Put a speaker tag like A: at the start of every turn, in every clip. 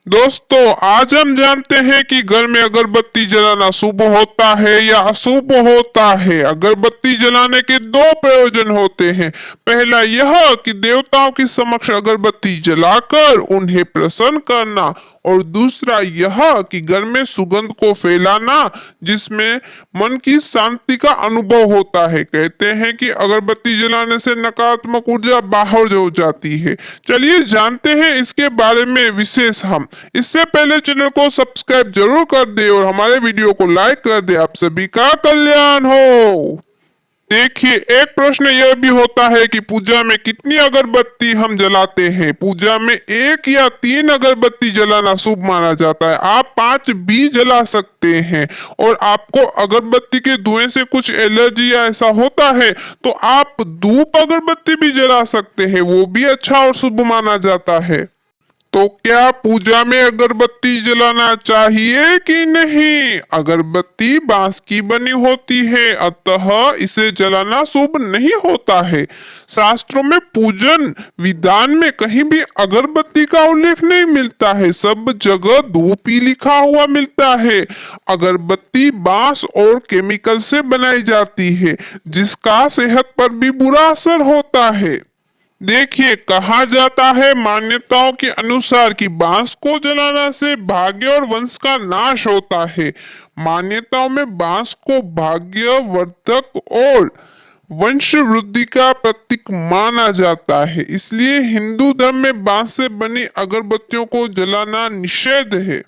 A: दोस्तों, आज हम जानते हैं कि घर में अगरबत्ती जलाना शुभ होता है या अशुभ होता है। अगरबत्ती जलाने के दो प्रयोजन होते हैं। पहला यह कि देवताओं के समक्ष अगरबत्ती जलाकर उन्हें प्रसन्न करना, और दूसरा यह कि घर में सुगंध को फैलाना, जिसमें मन की शांति का अनुभव होता है। कहते हैं कि अगरबत्ती जलाने से नकारात्मक ऊर्जा बाहर हो जाती है। चलिए जानते हैं इसके बारे में विशेष हम। इससे पहले चैनल को सब्सक्राइब जरूर कर दे और हमारे वीडियो को लाइक कर दे। आप सभी का कल्याण हो। देखिए, एक प्रश्न यह भी होता है कि पूजा में कितनी अगरबत्ती हम जलाते हैं। पूजा में 1 या 3 अगरबत्ती जलाना शुभ माना जाता है। आप 5 भी जला सकते हैं। और आपको अगरबत्ती के धुएं से कुछ एलर्जी या ऐसा होता है तो आप धूप अगरबत्ती भी जला सकते हैं, वो भी अच्छा और शुभ माना जाता है। तो क्या पूजा में अगरबत्ती जलाना चाहिए कि नहीं? अगरबत्ती बांस की बनी होती है, अतः इसे जलाना शुभ नहीं होता है। शास्त्रों में पूजन विधान में कहीं भी अगरबत्ती का उल्लेख नहीं मिलता है। सब जगह धूप ही लिखा हुआ मिलता है। अगरबत्ती बांस और केमिकल से बनाई जाती है, जिसका सेहत पर भी बुरा असर होता है। देखिए, कहा जाता है मान्यताओं के अनुसार कि बांस को जलाने से भाग्य और वंश का नाश होता है। मान्यताओं में बांस को भाग्यवर्धक और वंश वृद्धि का प्रतीक माना जाता है। इसलिए हिंदू धर्म में बांस से बनी अगरबत्तियों को जलाना निषेध है।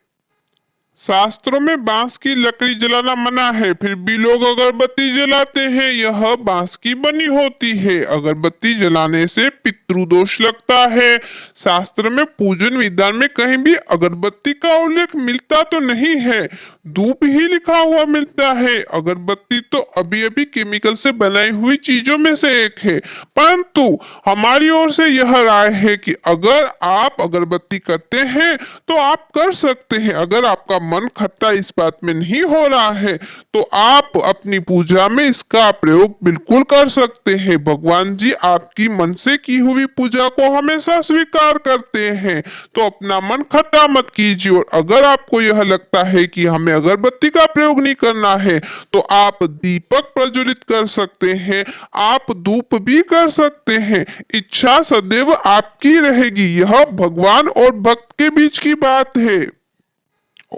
A: शास्त्रों में बांस की लकड़ी जलाना मना है, फिर भी लोग अगरबत्ती जलाते हैं। यह बांस की बनी होती है। अगरबत्ती जलाने से पितृदोष लगता है। शास्त्र में पूजन विधान में कहीं भी अगरबत्ती का उल्लेख मिलता तो नहीं है, धूप ही लिखा हुआ मिलता है। अगरबत्ती तो अभी अभी केमिकल से बनाई हुई चीजों में से एक है। परंतु हमारी ओर से यह राय है कि अगर आप अगरबत्ती करते हैं तो आप कर सकते हैं। अगर आपका मन खट्टा इस बात में नहीं हो रहा है तो आप अपनी पूजा में इसका प्रयोग बिल्कुल कर सकते हैं। भगवान जी आपकी मन से की हुई पूजा को हमेशा स्वीकार करते हैं, तो अपना मन खट्टा मत कीजिए। और अगर आपको यह लगता है कि हमें अगरबत्ती का प्रयोग नहीं करना है तो आप दीपक प्रज्वलित कर सकते हैं, आप धूप भी कर सकते हैं। इच्छा सदैव आपकी रहेगी। यह भगवान और भक्त के बीच की बात है।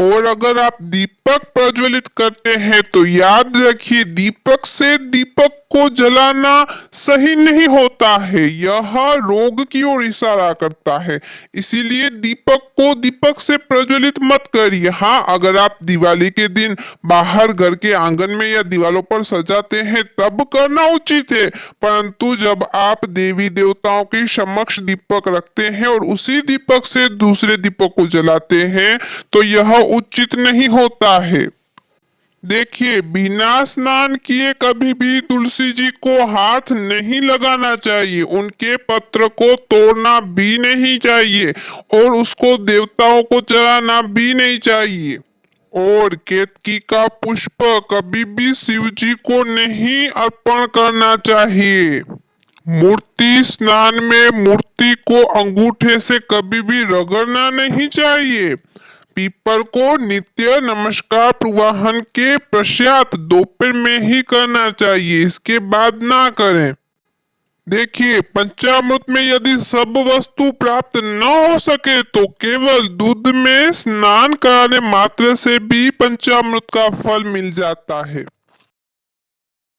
A: और अगर आप दीपक प्रज्वलित करते हैं तो याद रखिए, दीपक से दीपक को जलाना सही नहीं होता है। यह रोग की ओर इशारा करता है। इसीलिए दीपक को दीपक से प्रज्वलित मत करिए। हाँ, अगर आप दिवाली के दिन बाहर घर के आंगन में या दीवारों पर सजाते हैं तब करना उचित है। परंतु जब आप देवी देवताओं के समक्ष दीपक रखते हैं और उसी दीपक से दूसरे दीपक को जलाते हैं तो यह उचित नहीं होता है। देखिए, बिना स्नान किए कभी भी तुलसी जी को हाथ नहीं लगाना चाहिए, उनके पत्र को तोड़ना भी नहीं चाहिए और उसको देवताओं को चढ़ाना भी नहीं चाहिए। और केतकी का पुष्प कभी भी शिव जी को नहीं अर्पण करना चाहिए। मूर्ति स्नान में मूर्ति को अंगूठे से कभी भी रगड़ना नहीं चाहिए। पीपल को नित्य नमस्कार प्रवाहन के पश्चात दोपहर में ही करना चाहिए, इसके बाद ना करें। देखिए, पंचामृत में यदि सब वस्तु प्राप्त न हो सके तो केवल दूध में स्नान कराने मात्र से भी पंचामृत का फल मिल जाता है।